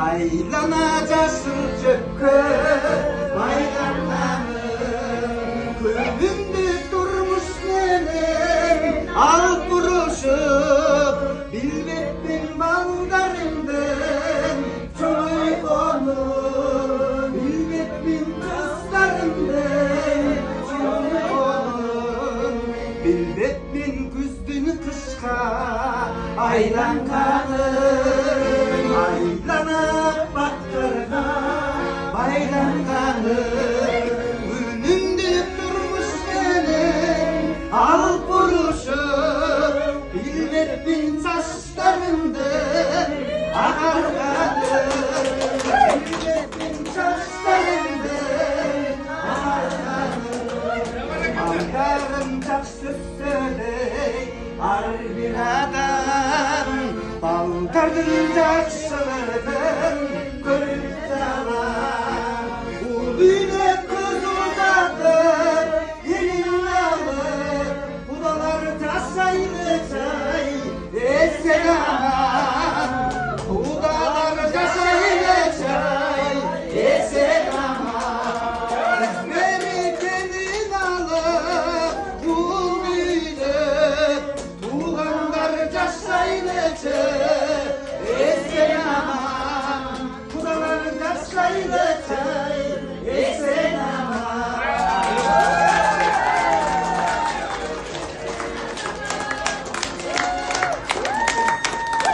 Aylana жасыл жөпкө байланамын көбүндү турмуш менен алып урушуп билбеппин балдарымдын чоңойгону билбеппин кыздарымдын чоңойгонун билбеппин күздүн кышка айланганын айланып бактырга байланганын үнүмдү турмуш менен алып урушуп билбеппин чачтарымдын агарганын билбеппин чачтарымдын агарганын балдарым жакшы сөйлөй ар бир адам балдардын жакшылыгын көрүп жатам ул үйдө көз узатып элин алып кудалар жасайлы